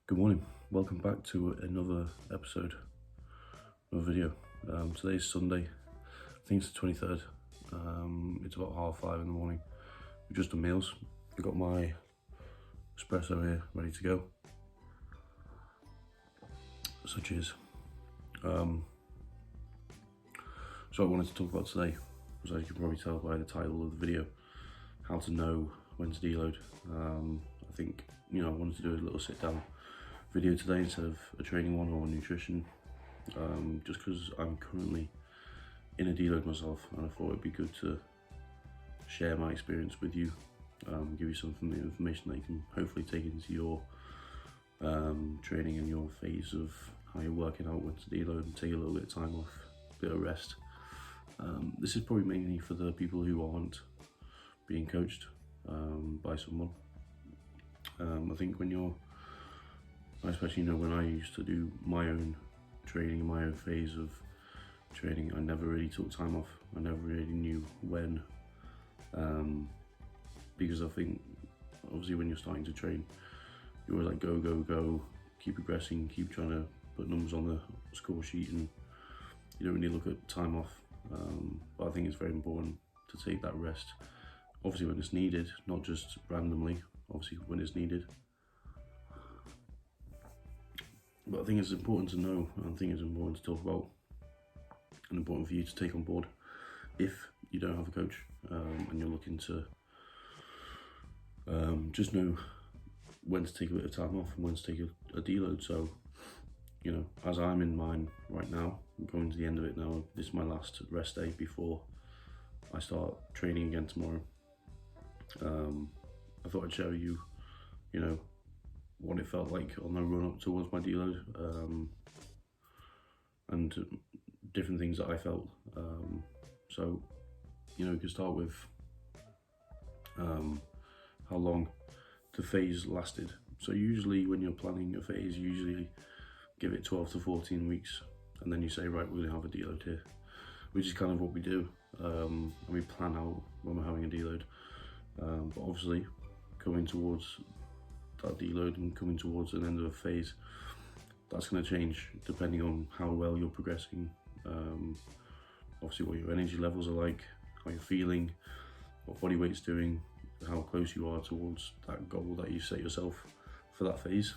Good morning, welcome back to another episode of video. Today's Sunday, I think it's the 23rd. It's about 5:30 in the morning. We've just done meals. I've got my espresso here ready to go. So cheers. So what I wanted to talk about today was, as you can probably tell by the title of the video, how to know when to deload. I think, I wanted to do a little sit down video today instead of a training one or nutrition, just because I'm currently in a deload myself, and I thought it'd be good to share my experience with you, give you some information that you can hopefully take into your training and your phase of how you're working out when to deload and take a little bit of time off, a bit of rest. This is probably mainly for the people who aren't being coached by someone. I think when you're, especially when I used to do my own training, my own phase of training, I never really took time off. I never really knew when, because I think obviously when you're starting to train, you're always like go, go, go, keep progressing, keep trying to put numbers on the score sheet, and you don't really look at time off. But I think it's very important to take that rest, obviously when it's needed, not just randomly, obviously when it's needed. But I think it's important to know, and I think it's important to talk about, and important for you to take on board if you don't have a coach, and you're looking to just know when to take a bit of time off and when to take a deload. So, as I'm in mine right now, I'm going to the end of it now. This is my last rest day before I start training again tomorrow. I thought I'd show you, what it felt like on the run up towards my deload, and different things that I felt. So, we can start with how long the phase lasted. So usually when you're planning a phase, you usually give it 12 to 14 weeks, and then you say, right, we're gonna have a deload here, which is kind of what we do. And we plan out when we're having a deload. But obviously coming towards that deload and coming towards an end of a phase, that's going to change depending on how well you're progressing, obviously what your energy levels are like, how you're feeling, what body weight's doing, how close you are towards that goal that you set yourself for that phase.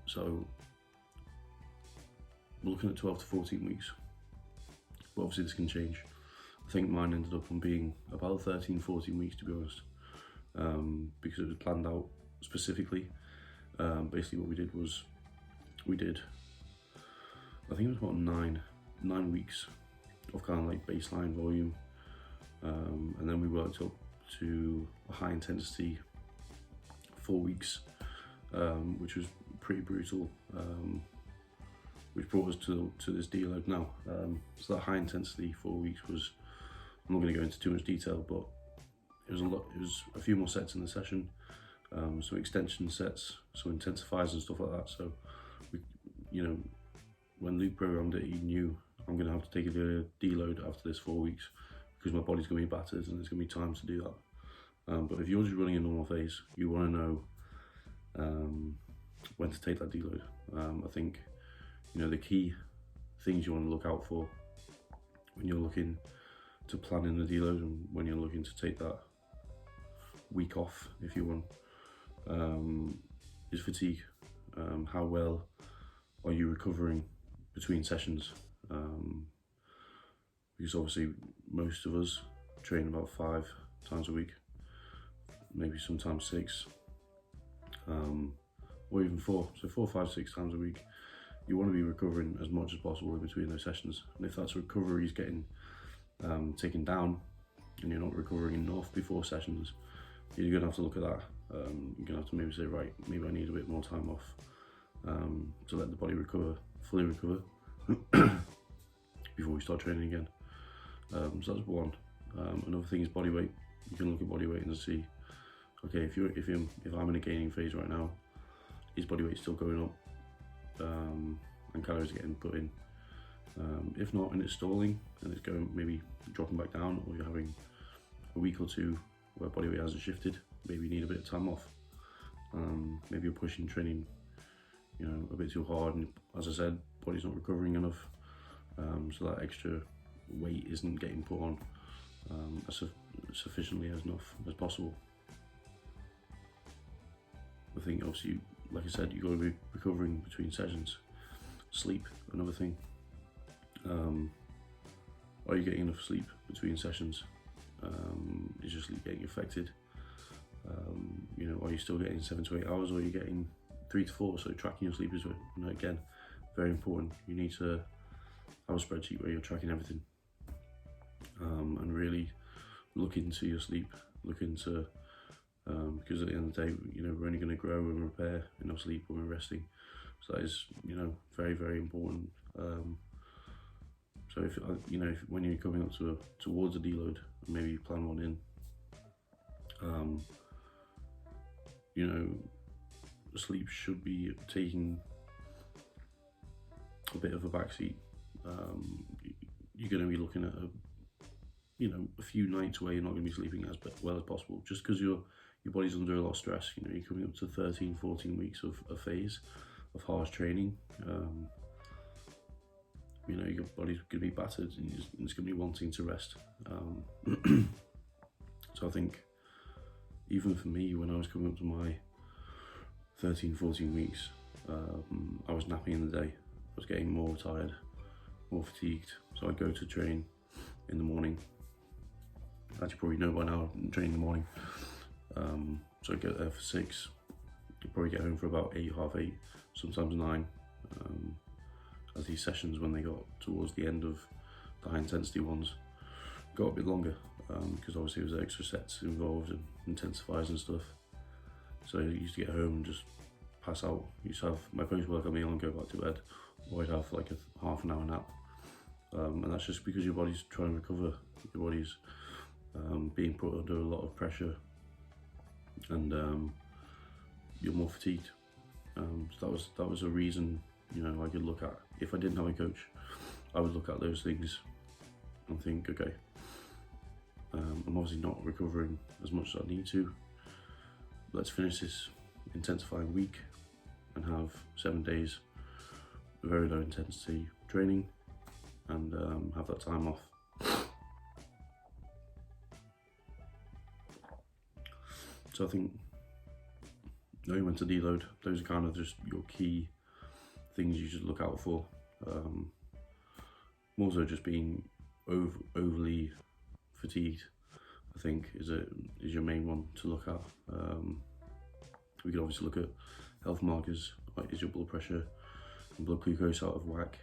So we're looking at 12 to 14 weeks, but obviously this can change. I think mine ended up on being about 13, 14 weeks, to be honest, because it was planned out specifically. Basically what we did was, I think it was about nine weeks of kind of like baseline volume, and then we worked up to a high intensity 4 weeks, which was pretty brutal, which brought us to this deload now. So that high intensity 4 weeks was, I'm not going to go into too much detail, but it was a few more sets in the session, some extension sets, some intensifiers and stuff like that. So we, when Luke programmed it, he knew I'm going to have to take a deload after this 4 weeks, because my body's going to be battered and there's going to be time to do that. But if you're just running a normal phase, you want to know when to take that deload. I think the key things you want to look out for when you're looking to plan in the deload, and when you're looking to take that week off, if you want, is fatigue. How well are you recovering between sessions? Because obviously most of us train about 5 times a week, maybe sometimes 6, or even 4. So 4, 5, 6 times a week. You want to be recovering as much as possible in between those sessions. And if that recovery is getting taken down, and you're not recovering enough before sessions, you're going to have to look at that. You're going to have to maybe say, right, maybe I need a bit more time off to let the body fully recover before we start training again. So that's one. Another thing is body weight. You can look at body weight and see, okay, if I'm in a gaining phase right now, is body weight still going up, and calories are getting put in? If not, and it's stalling and it's going maybe dropping back down, or you're having a week or 2 where body weight hasn't shifted, maybe you need a bit of time off. Maybe you're pushing training, you know, a bit too hard, and as I said, body's not recovering enough, so that extra weight isn't getting put on as sufficiently enough as possible. I think obviously, like I said, you've got to be recovering between sessions. Sleep, another thing. Are you getting enough sleep between sessions? Is your sleep getting affected? You know, are you still getting 7 to 8 hours, or are you getting 3 to 4? So tracking your sleep is, you know, again, very important. You need to have a spreadsheet where you're tracking everything, and really look into your sleep. Look into because at the end of the day, you know, we're only going to grow and repair in our sleep when we're resting. So that is, you know, very, very important. So if you know, when you're coming up towards a deload, maybe you plan one in. You know, sleep should be taking a bit of a backseat. You're going to be looking at a few nights where you're not going to be sleeping as well as possible, just because your body's under a lot of stress. You know, you're coming up to 13, 14 weeks of a phase of harsh training. You know, your body's going to be battered, and it's going to be wanting to rest. So I think, even for me, when I was coming up to my 13, 14 weeks, I was napping in the day. I was getting more tired, more fatigued. So I'd go to train in the morning. As you probably know by now, I train in the morning. So I'd get there for 6. I'd probably get home for about 8, half 8, sometimes 9. As these sessions, when they got towards the end of the high intensity ones, got a bit longer, because obviously there's extra sets involved and intensifiers and stuff. So I used to get home and just pass out. I used to have my post-workout meal and go back to bed, or I'd have like a half an hour nap. And that's just because your body's trying to recover. Your body's being put under a lot of pressure, and you're more fatigued. So that was a reason, you know, I could look at. If I didn't have a coach, I would look at those things and think, okay, I'm obviously not recovering as much as I need to. Let's finish this intensifying week and have 7 days of very low intensity training, and have that time off. So I think knowing when to deload, those are kind of just your key things you should look out for. More so just being overly fatigued, I think, is your main one to look at. We could obviously look at health markers, like is your blood pressure and blood glucose out of whack.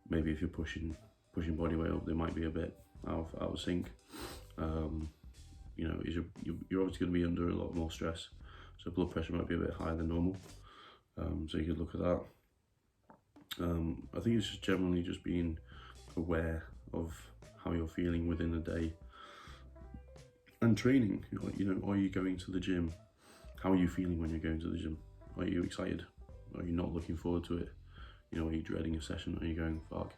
Maybe if you're pushing body weight up, they might be a bit out of sync. You know, you're obviously going to be under a lot more stress, so blood pressure might be a bit higher than normal. So you could look at that. I think it's just generally just being aware of how you're feeling within the day and training. You know, are you going to the gym? How are you feeling when you're going to the gym? Are you excited? Are you not looking forward to it? You know, are you dreading a session? Are you going, fuck,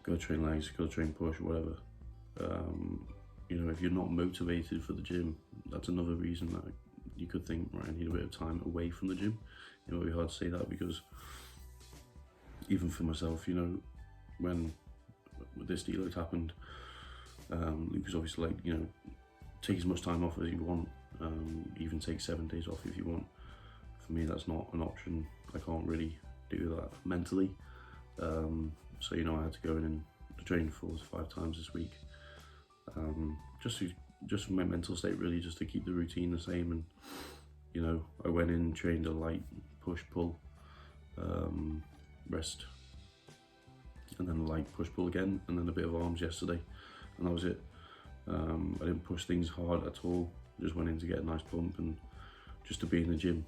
go train legs, go train push, whatever? You know, if you're not motivated for the gym, that's another reason that you could think, right, I need a bit of time away from the gym. You know, it'd be hard to say that, because even for myself, you know, when this deload happened, Luke was obviously like, you know, take as much time off as you want, even take 7 days off if you want. For me, that's not an option. I can't really do that mentally. So, you know, I had to go in and train 4 to 5 times this week, just for my mental state, really, just to keep the routine the same. And, you know, I went in and trained a light push pull, rest, and then a light push pull again, and then a bit of arms yesterday, and that was it. I didn't push things hard at all. Just went in to get a nice pump and just to be in the gym,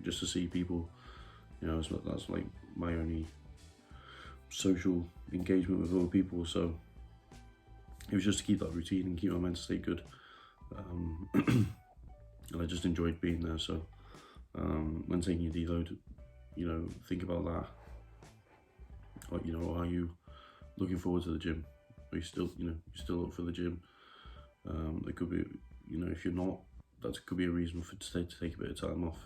just to see people. You know, that's like my only social engagement with other people. So it was just to keep that routine and keep my mental state good. And I just enjoyed being there. So when taking a deload, you know, think about that. Or, you know, are you looking forward to the gym? or you're still up for the gym. There could be, if you're not, that could be a reason to take a bit of time off.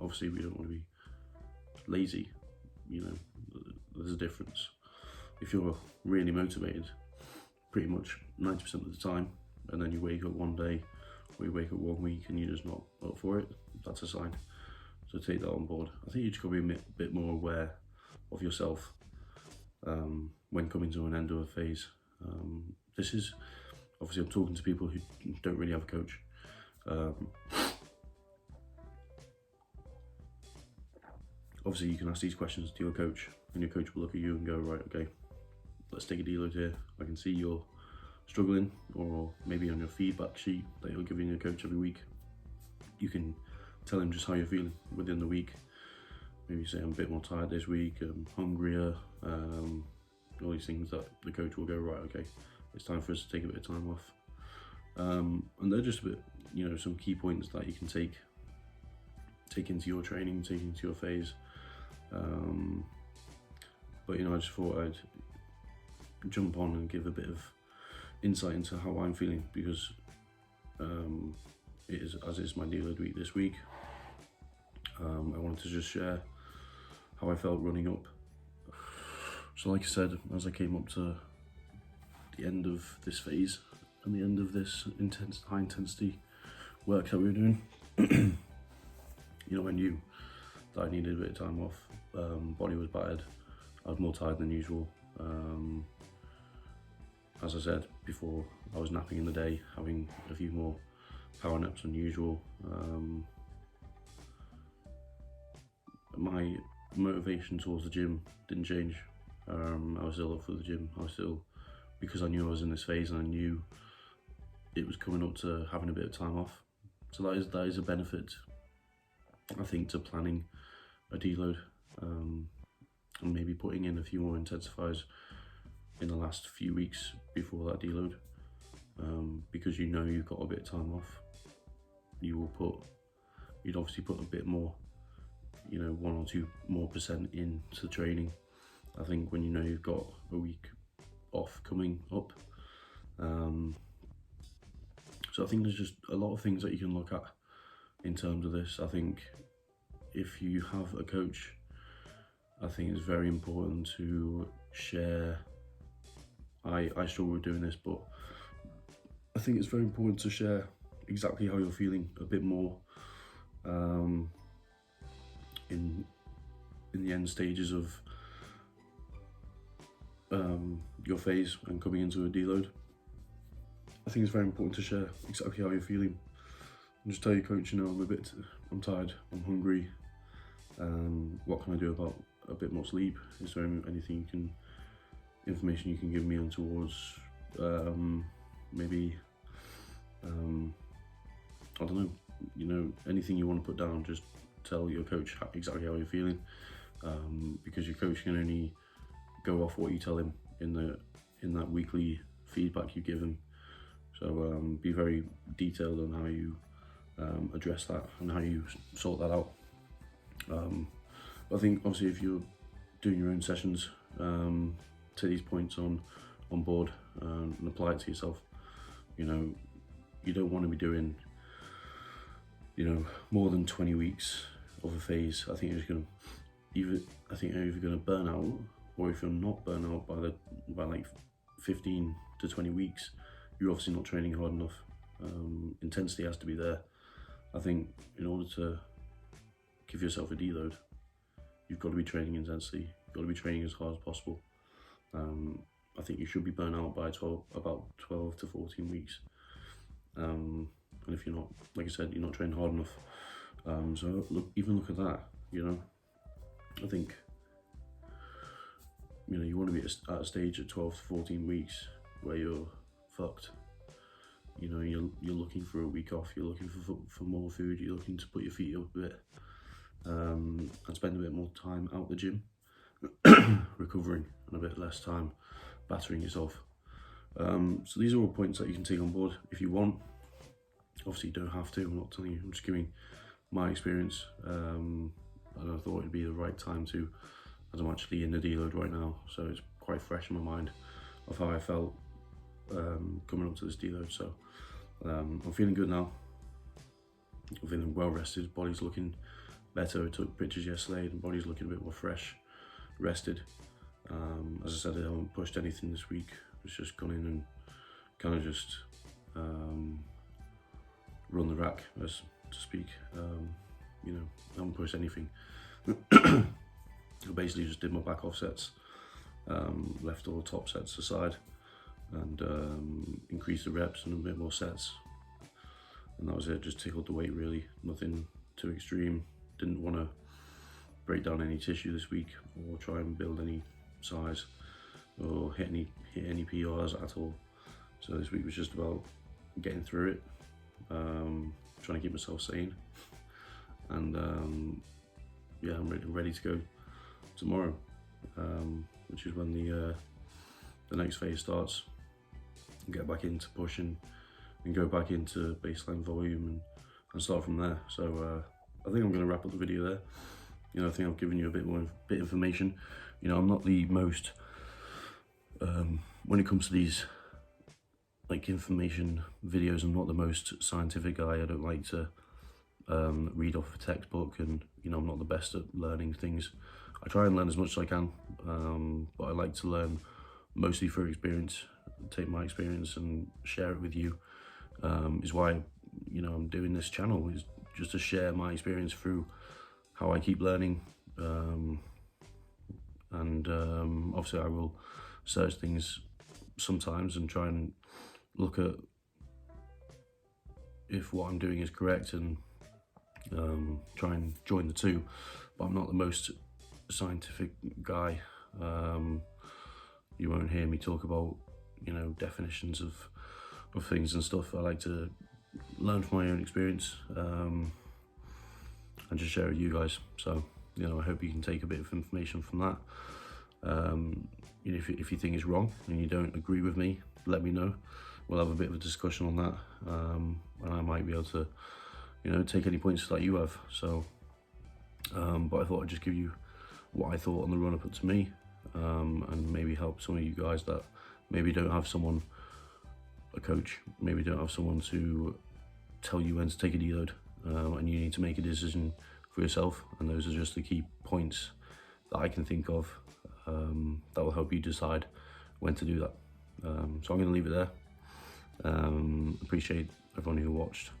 Obviously we don't want to be lazy, there's a difference. If you're really motivated pretty much 90% of the time, and then you wake up one day or you wake up 1 week and you're just not up for it, that's a sign. So take that on board. I think you just got to be a bit more aware of yourself when coming to an end of a phase. This is, obviously I'm talking to people who don't really have a coach. Obviously you can ask these questions to your coach, and your coach will look at you and go, right, okay, let's take a deload here. I can see you're struggling, or maybe on your feedback sheet that you're giving your coach every week, you can tell him just how you're feeling within the week. Maybe say, I'm a bit more tired this week, I'm hungrier, all these things that the coach will go, right, okay, it's time for us to take a bit of time off. And they're just a bit, some key points that you can take into your training, take into your phase. But I just thought I'd jump on and give a bit of insight into how I'm feeling, because as it's my deload week this week. I wanted to just share how I felt running up. So like I said, as I came up to the end of this phase and the end of this high intensity work that we were doing, I knew that I needed a bit of time off. Body was battered, I was more tired than usual. As I said before, I was napping in the day, having a few more power naps than usual. My motivation towards the gym didn't change. I was still up for the gym. I was still, because I knew I was in this phase and I knew it was coming up to having a bit of time off. So that is a benefit, I think, to planning a deload, and maybe putting in a few more intensifiers in the last few weeks before that deload, because you've got a bit of time off. You'd obviously put a bit more, 1 or 2 more percent into training. I think when you've got a week off coming up. So I think there's just a lot of things that you can look at in terms of this. I think if you have a coach, I think it's very important to share. I struggle with doing this, but I think it's very important to share exactly how you're feeling a bit more in the end stages of your phase and coming into a deload. I think it's very important to share exactly how you're feeling and just tell your coach, I'm tired, I'm hungry, what can I do about a bit more sleep? Is there anything information you can give me on towards maybe I don't know, anything you want to put down, just tell your coach exactly how you're feeling, because your coach can only go off what you tell him in that weekly feedback you give him. So be very detailed on how you address that and how you sort that out. I think obviously if you're doing your own sessions, take these points on board and apply it to yourself. You don't want to be doing more than 20 weeks of a phase. I think you're either going to burn out, or if you're not burn out by like 15 to 20 weeks, you're obviously not training hard enough. Intensity has to be there. I think in order to give yourself a deload, you've got to be training intensely. You've got to be training as hard as possible. I think you should be burnt out by about 12 to 14 weeks. And if you're not, like I said, you're not training hard enough. So look at that. I think you want to be at a stage at 12 to 14 weeks where you're fucked. You're looking for a week off. You're looking for more food. You're looking to put your feet up a bit, and spend a bit more time out the gym, recovering, and a bit less time battering yourself. So these are all points that you can take on board if you want. Obviously you don't have to. I'm not telling you. I'm just giving my experience, and I thought it'd be the right time to, as I'm actually in the deload right now, so it's quite fresh in my mind of how I felt coming up to this deload. So I'm feeling good now. I'm feeling well rested. Body's looking better. I took pictures yesterday and body's looking a bit more fresh, rested. As I said, I haven't pushed anything this week. It's just gone in and kind of just run the rack, as to speak. You know, I haven't pushed anything. I basically just did my back offsets, left all the top sets aside, and increased the reps and a bit more sets. And that was it, just tickled the weight really, nothing too extreme. Didn't want to break down any tissue this week or try and build any size or hit any PRs at all. So this week was just about getting through it, trying to keep myself sane, and yeah, I'm ready to go tomorrow, which is when the next phase starts. Get back into pushing and go back into baseline volume and start from there. So I think I'm going to wrap up the video there. You know, I think I've given you a bit information. You know, I'm not the most when it comes to these like information videos, I'm not the most scientific guy. I don't like to read off a textbook, and you know, I'm not the best at learning things. I try and learn as much as I can, but I like to learn mostly through experience, take my experience and share it with you. Is why, you know, I'm doing this channel, is just to share my experience through how I keep learning. And obviously I will search things sometimes and try and look at if what I'm doing is correct, and try and join the two, but I'm not the most scientific guy. You won't hear me talk about, you know, definitions of things and stuff. I like to learn from my own experience, and just share it with you guys. So, you know, I hope you can take a bit of information from that. You know, if you think it's wrong and you don't agree with me, let me know. We'll have a bit of a discussion on that, and I might be able to, you know, take any points that you have. So, but I thought I'd just give you what I thought on the run up to me, and maybe help some of you guys that maybe don't have someone, a coach, maybe don't have someone to tell you when to take a deload, and you need to make a decision for yourself. And those are just the key points that I can think of, that will help you decide when to do that. So I'm going to leave it there. Appreciate everyone who watched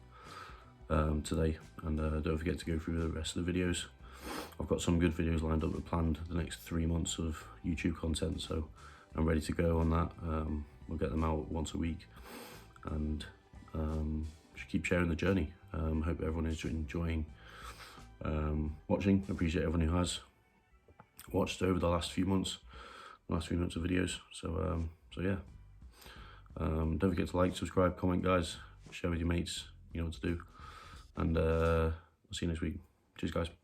today, and don't forget to go through the rest of the videos. I've got some good videos lined up and planned the next 3 months of YouTube content, so I'm ready to go on that. We'll get them out once a week, and just keep sharing the journey. Hope everyone is enjoying watching. Appreciate everyone who has watched over the last few months of videos. So yeah, don't forget to like, subscribe, comment, guys, share with your mates. You know what to do, and I'll see you next week. Cheers, guys.